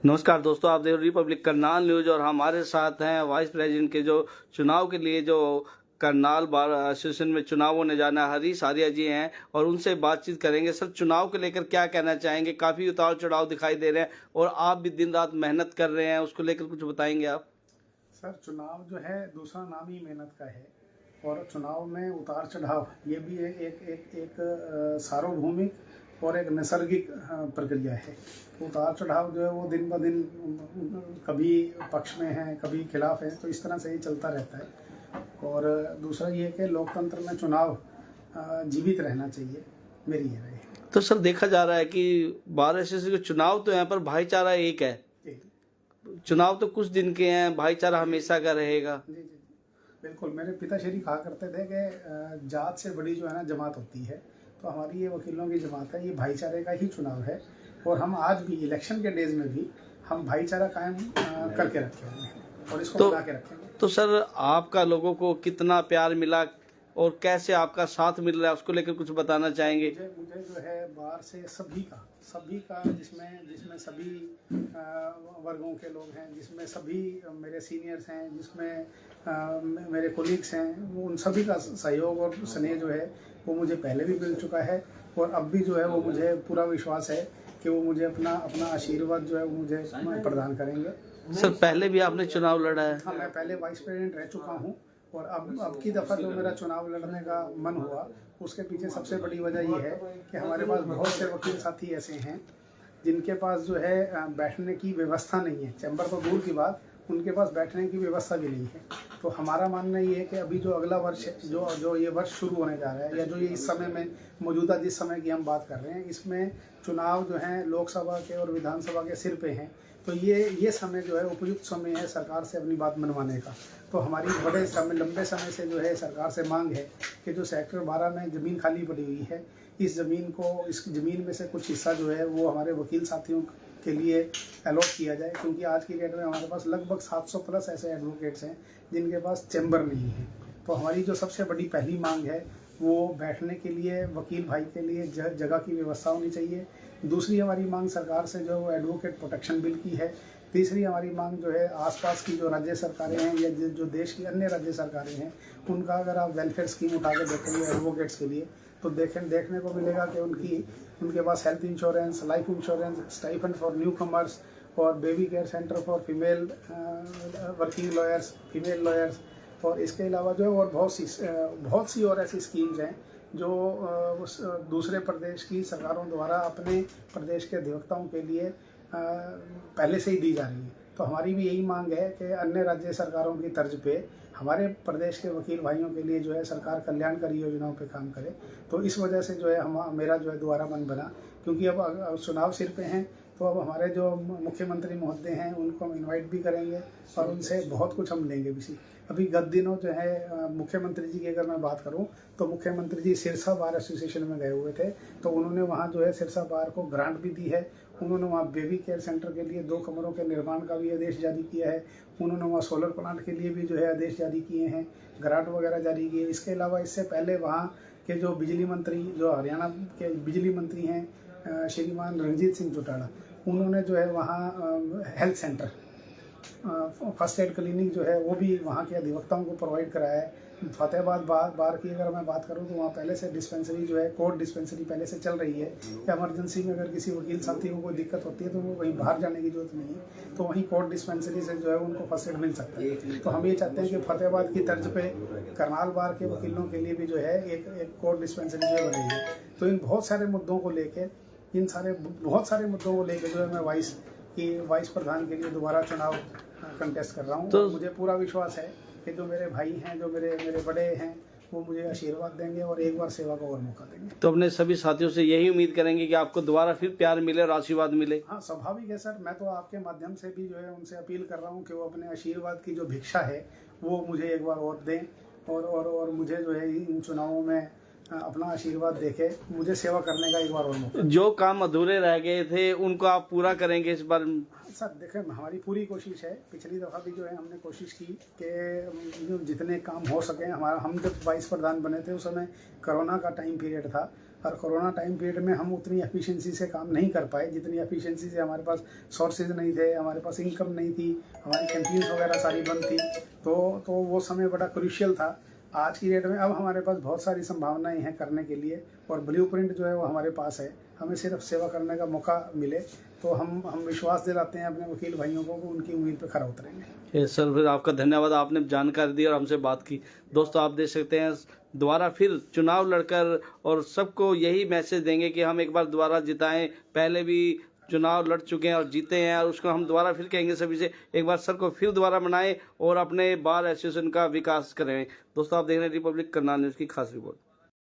नमस्कार दोस्तों, आप देख रहे रिपब्लिक करनाल न्यूज और हमारे साथ हैं वाइस प्रेसिडेंट के जो चुनाव के लिए जो करनाल बार एसोसिएशन में चुनाव होने जाना है हरीश आर्या जी हैं और उनसे बातचीत करेंगे। सर, चुनाव को लेकर क्या कहना चाहेंगे? काफ़ी उतार चढ़ाव दिखाई दे रहे हैं और आप भी दिन रात मेहनत कर रहे हैं, उसको लेकर कुछ बताएंगे आप? सर, चुनाव जो है दूसरा नाम ही मेहनत का है और चुनाव में उतार चढ़ाव ये भी एक एक एक, एक सार्वभौमिक और एक नैसर्गिक प्रक्रिया है। उतार चढ़ाव जो है वो दिन ब दिन कभी पक्ष में है कभी खिलाफ है, तो इस तरह से ही चलता रहता है। और दूसरा ये कि लोकतंत्र में चुनाव जीवित रहना चाहिए, मेरी ये राय है। तो सर, देखा जा रहा है कि 12 एसोसिएशन के चुनाव तो यहाँ पर भाईचारा एक है, चुनाव तो कुछ दिन के हैं, भाईचारा हमेशा का रहेगा। जी जी जी, बिल्कुल। मेरे पिताश्री कहा करते थे कि जात से बड़ी जो है ना जमात होती है, तो हमारी ये वकीलों की जमात है, ये भाईचारे का ही चुनाव है। और हम आज भी इलेक्शन के डेज में भी हम भाईचारा कायम करके रखे हुए हैं और इसको बना के रखेंगे। तो सर, आपका लोगों को कितना प्यार मिला और कैसे आपका साथ मिल रहा है, उसको लेकर कुछ बताना चाहेंगे? मुझे जो है बाहर से सभी का जिसमें सभी वर्गों के लोग हैं, जिसमें सभी मेरे सीनियर्स हैं, जिसमें मेरे कोलीग्स हैं, उन सभी का सहयोग और स्नेह जो है वो मुझे पहले भी मिल चुका है और अब भी जो है वो मुझे पूरा विश्वास है कि वो मुझे अपना आशीर्वाद जो है वो मुझे प्रदान करेंगे। सर, पहले भी आपने चुनाव लड़ा है? हाँ, मैं पहले वाइस प्रेसिडेंट रह चुका हूँ और अब की दफ़ा जो मेरा चुनाव लड़ने का मन हुआ उसके पीछे सबसे बड़ी वजह ये है कि हमारे पास बहुत से वकील साथी ऐसे हैं जिनके पास जो है बैठने की व्यवस्था नहीं है। चैम्बर तो दूर की बात, उनके पास बैठने की व्यवस्था भी नहीं है। तो हमारा मानना ये है कि अभी जो अगला वर्ष जो ये वर्ष शुरू होने जा रहा है, या जो ये इस समय में मौजूदा जिस समय की हम बात कर रहे हैं, इसमें चुनाव जो हैं लोकसभा के और विधानसभा के सिर पे हैं। तो ये समय जो है उपयुक्त समय है सरकार से अपनी बात मनवाने का। तो हमारी लंबे समय से जो है सरकार से मांग है कि जो सेक्टर 12 में ज़मीन खाली पड़ी हुई है, इस ज़मीन में से कुछ हिस्सा जो है वो हमारे वकील साथियों के लिए अलॉट किया जाए, क्योंकि आज की डेट में हमारे पास लगभग 700 प्लस ऐसे एडवोकेट्स हैं जिनके पास चैम्बर नहीं है। तो हमारी जो सबसे बड़ी पहली मांग है वो बैठने के लिए वकील भाई के लिए जगह की व्यवस्था होनी चाहिए। दूसरी हमारी मांग सरकार से जो है एडवोकेट प्रोटेक्शन बिल की है। तीसरी हमारी मांग जो है आसपास की जो राज्य सरकारें हैं या जो देश की अन्य राज्य सरकारें हैं, उनका अगर आप वेलफेयर स्कीम उठा के देखेंगे एडवोकेट्स के लिए, तो देखने को मिलेगा कि उनके पास health insurance, life insurance, stipend for newcomers और baby care centre for female working lawyers, female lawyers, और इसके अलावा जो है और बहुत सी और ऐसी स्कीम्स हैं जो दूसरे प्रदेश की सरकारों द्वारा अपने प्रदेश के अधिवक्ताओं के लिए पहले से ही दी जा रही है। तो हमारी भी यही मांग है कि अन्य राज्य सरकारों की तर्ज पे हमारे प्रदेश के वकील भाइयों के लिए जो है सरकार कल्याणकारी योजनाओं पे काम करे। तो इस वजह से जो है मेरा जो है दोबारा मन बना, क्योंकि अब चुनाव सिर पे हैं, तो अब हमारे जो मुख्यमंत्री महोदय हैं उनको हम इनवाइट भी करेंगे और उनसे बहुत कुछ हम लेंगे भी। अभी गत दिनों जो है मुख्यमंत्री जी की अगर मैं बात करूं तो मुख्यमंत्री जी सिरसा बार एसोसिएशन में गए हुए थे, तो उन्होंने वहां जो है सिरसा बार को ग्रांट भी दी है। उन्होंने वहाँ बेबी केयर सेंटर के लिए 2 कमरों के निर्माण का भी आदेश जारी किया है। उन्होंने वहाँ सोलर प्लांट के लिए भी जो है आदेश जारी किए हैं, ग्रांट वगैरह जारी किए। इसके अलावा इससे पहले वहाँ के जो बिजली मंत्री, जो हरियाणा के बिजली मंत्री हैं श्रीमान रणजीत सिंह चौटाला, उन्होंने जो है वहाँ health centre, first aid clinic जो है वो भी वहाँ के अधिवक्ताओं को प्रोवाइड कराया है। फतेहाबाद बार की अगर मैं बात करूँ तो वहाँ पहले से डिस्पेंसरी जो है कोर्ट डिस्पेंसरी पहले से चल रही है। इमरजेंसी में अगर किसी वकील साथी को कोई दिक्कत होती है तो वो कहीं बाहर जाने की जरूरत नहीं है, तो वहीं कोर्ट डिस्पेंसरी से जो है उनको फर्स्ट एड मिल सकता है। तो हम ये चाहते हैं कि फतेहाबाद की तर्ज पे करनाल बार के वकीलों के लिए भी जो है एक कोर्ट डिस्पेंसरी जो है बनी है। तो इन बहुत सारे मुद्दों को लेके जो है मैं वाइस प्रधान के लिए दोबारा चुनाव कंटेस्ट कर रहा हूँ। तो मुझे पूरा विश्वास है कि जो मेरे भाई हैं, जो मेरे बड़े हैं, वो मुझे आशीर्वाद देंगे और एक बार सेवा का और मौका देंगे। तो अपने सभी साथियों से यही उम्मीद करेंगे कि आपको दोबारा फिर प्यार मिले और आशीर्वाद मिले। हाँ, स्वाभाविक है सर। मैं तो आपके माध्यम से भी जो है उनसे अपील कर रहा हूँ कि वो अपने आशीर्वाद की जो भिक्षा है वो मुझे एक बार और दें और मुझे जो है इन चुनावों में अपना आशीर्वाद देके मुझे सेवा करने का एक बार और मौका। जो काम अधूरे रह गए थे उनको आप पूरा करेंगे इस बार? सर देखें, हमारी पूरी कोशिश है। पिछली दफ़ा भी जो है हमने कोशिश की कि जितने काम हो सके। हम जब वाइस प्रधान बने थे उस समय कोरोना का टाइम पीरियड था, और कोरोना टाइम पीरियड में हम उतनी एफिशिएंसी से काम नहीं कर पाए जितनी एफिशिएंसी से हमारे पास सोर्सेज नहीं थे, हमारे पास इनकम नहीं थी, हमारी कैंटीन्स वगैरह सारी बंद थी। तो वो समय बड़ा क्रूशियल था। आज की डेट में अब हमारे पास बहुत सारी संभावनाएं हैं करने के लिए, और ब्लूप्रिंट जो है वो हमारे पास है। हमें सिर्फ सेवा करने का मौका मिले तो हम विश्वास दिलाते हैं अपने वकील भाइयों को कि उनकी उम्मीद पे खरा उतरेंगे। ये सर, फिर आपका धन्यवाद, आपने जानकारी दी और हमसे बात की। दोस्तों, आप देख सकते हैं दोबारा फिर चुनाव लड़कर और सबको यही मैसेज देंगे कि हम एक बार दोबारा जिताएं। पहले भी चुनाव लड़ चुके हैं और जीते हैं, और उसको हम दोबारा फिर कहेंगे सभी से एक बार सर को फिर दोबारा बनाएं और अपने बार एसोसिएशन का विकास करें। दोस्तों, आप देख रहे हैं रिपब्लिक करनाल न्यूज़ की खास रिपोर्ट।